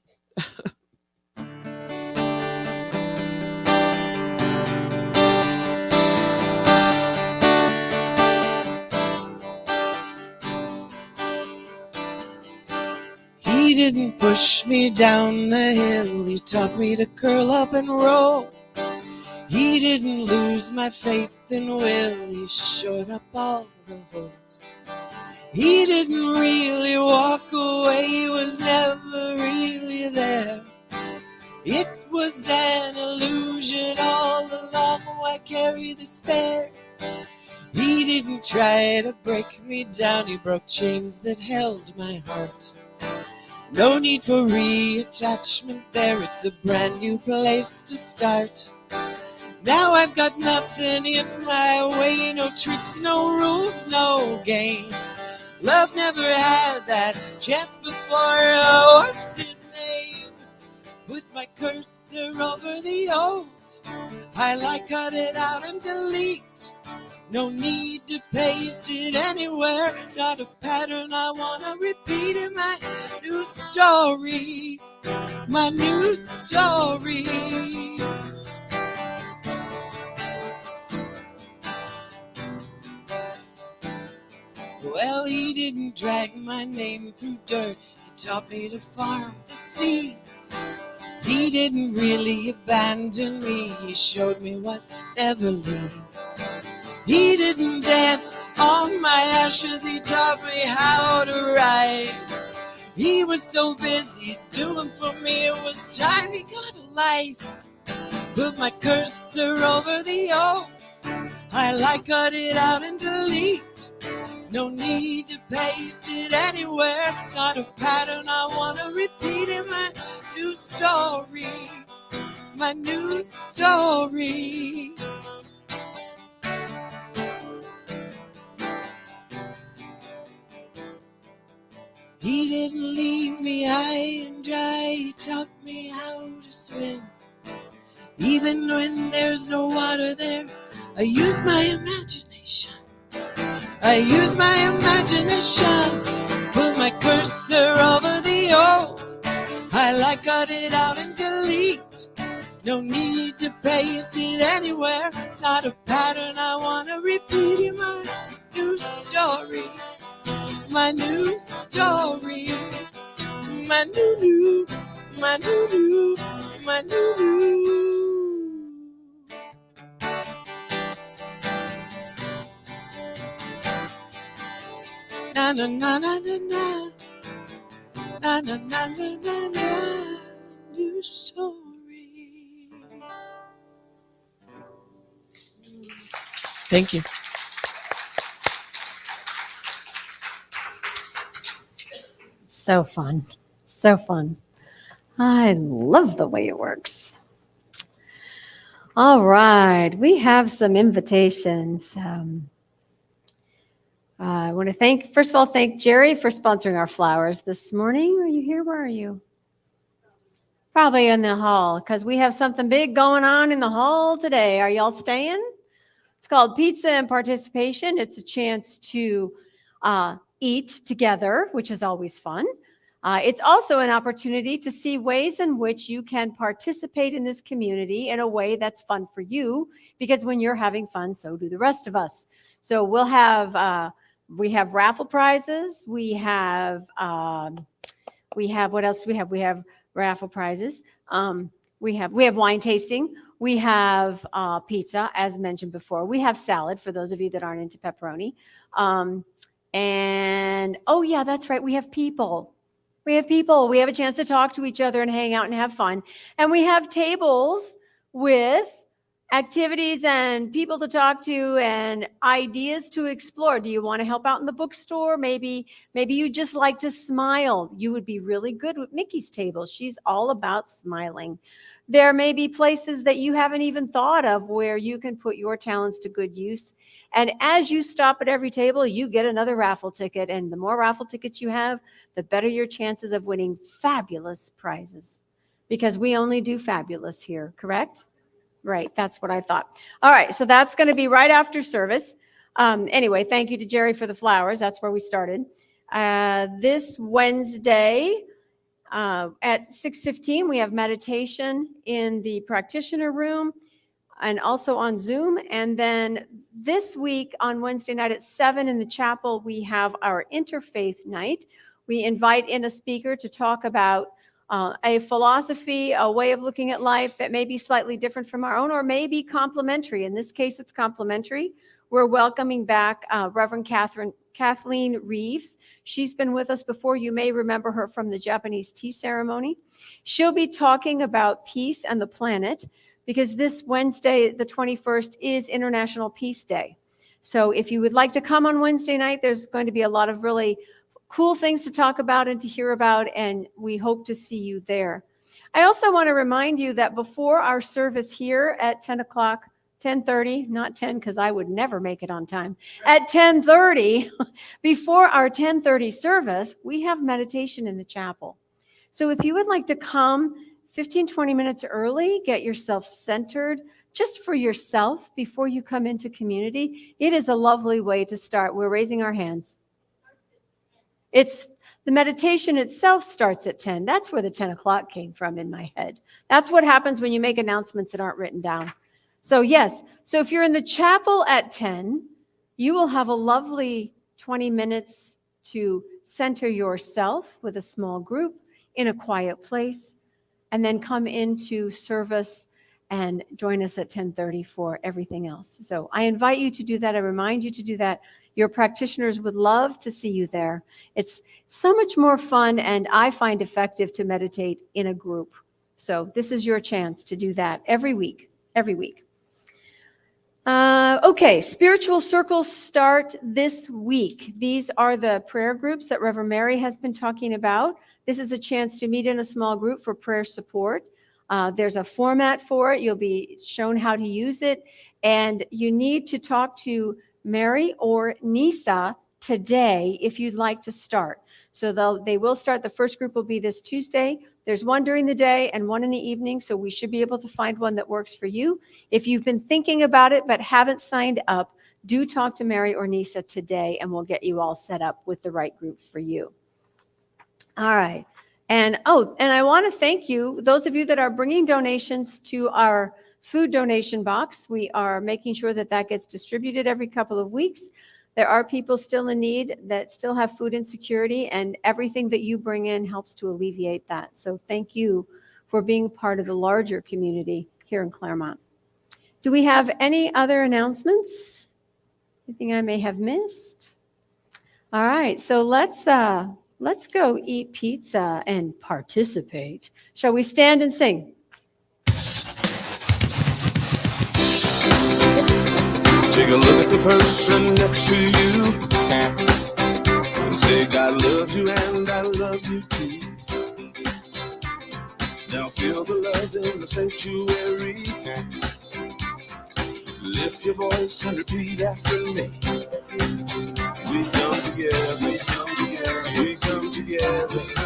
He didn't push me down the hill, he taught me to curl up and roll. He didn't lose my faith and will, he shored up all the holes. He didn't really walk away, he was never really there. It was an illusion all along, why carry despair? He didn't try to break me down, he broke chains that held my heart. No need for reattachment there, it's a brand new place to start. Now I've got nothing in my way, no tricks, no rules, no games. Love never had that chance before, oh, what's his name? Put my cursor over the old, highlight, cut it out and delete. No need to paste it anywhere, not a pattern I wanna repeat in my new story, my new story. Well, he didn't drag my name through dirt. He taught me to farm the seeds. He didn't really abandon me. He showed me what never leaves. He didn't dance on my ashes. He taught me how to rise. He was so busy doing for me, it was time he got a life. Put my cursor over the O. Highlight, cut it out and delete. No need to paste it anywhere. Not a pattern I want to repeat in my new story. My new story. He didn't leave me high and dry. He taught me how to swim. Even when there's no water there, I use my imagination. I use my imagination. Put my cursor over the old. Highlight, cut it out and delete. No need to paste it anywhere. Not a pattern I want to repeat in my new story. My new story. My new, my new, my new. Na na na na na na. Na na na na na na. New story. Thank you.
So fun. So fun. I love the way it works. All right. We have some invitations. I want to first of all, thank Jerry for sponsoring our flowers this morning. Are you here? Where are you? Probably in the hall, because we have something big going on in the hall today. Are y'all staying? It's called Pizza and Participation. It's a chance to eat together, which is always fun. It's also an opportunity to see ways in which you can participate in this community in a way that's fun for you, because when you're having fun, so do the rest of us. So we'll have we have raffle prizes. We have what else do we have? We have raffle prizes. We have wine tasting. We have pizza, as mentioned before. We have salad for those of you that aren't into pepperoni. And oh yeah, that's right. We have people. We have people. We have a chance to talk to each other and hang out and have fun. And we have tables with activities and people to talk to and ideas to explore. Do you want to help out in the bookstore? Maybe you just like to smile. You would be really good with Mickey's table. She's all about smiling. There may be places that you haven't even thought of where you can put your talents to good use. And as you stop at every table, you get another raffle ticket. And the more raffle tickets you have, the better your chances of winning fabulous prizes. Because we only do fabulous here, correct? Right, that's what I thought. All right, so that's going to be right after service. Anyway, thank you to Jerry for the flowers. That's where we started. This Wednesday at 6:15, we have meditation in the practitioner room and also on Zoom. And then this week on Wednesday night at 7 in the chapel, we have our interfaith night. We invite in a speaker to talk about a philosophy, a way of looking at life that may be slightly different from our own or may be complementary. In this case, it's complementary. We're welcoming back Reverend Kathleen Reeves. She's been with us before. You may remember her from the Japanese tea ceremony. She'll be talking about peace and the planet because this Wednesday, the 21st, is International Peace Day. So if you would like to come on Wednesday night, there's going to be a lot of really cool things to talk about and to hear about, and we hope to see you there. I also want to remind you that before our service here at 10 o'clock, 10:30, not 10 because I would never make it on time, at 10:30, before our 10:30 service, we have meditation in the chapel. So if you would like to come 15, 20 minutes early, get yourself centered just for yourself before you come into community, it is a lovely way to start. We're raising our hands. The meditation itself starts at 10. That's where the 10 o'clock came from in my head. That's what happens when you make announcements that aren't written down. So yes, so if you're in the chapel at 10, you will have a lovely 20 minutes to center yourself with a small group in a quiet place, and then come into service and join us at 10:30 for everything else. So I invite you to do that. I remind you to do that. Your practitioners would love to see you there. It's so much more fun, and I find effective to meditate in a group. So this is your chance to do that every week. Okay, spiritual circles start this week. These are the prayer groups that Reverend Mary has been talking about. This is a chance to meet in a small group for prayer support. There's a format for it. You'll be shown how to use it. And you need to talk to Mary or Nisa today if you'd like to start. So they will start. The first group will be this Tuesday. There's one during the day and one in the evening, so we should be able to find one that works for you. If you've been thinking about it but haven't signed up, do talk to Mary or Nisa today, and we'll get you all set up with the right group for you. All right. And I want to thank you, those of you that are bringing donations to our food donation box. We are making sure that that gets distributed every couple of weeks. There are people still in need that still have food insecurity, and everything that you bring in helps to alleviate that. So thank you for being part of the larger community here in Claremont. Do we have any other announcements? Anything I may have missed? All right, so let's go eat pizza and participate. Shall we stand and sing?
Take a look at the person next to you and say, God loves you and I love you too. Now feel the love in the sanctuary. Lift your voice and repeat after me. We come together, we come together, we come together.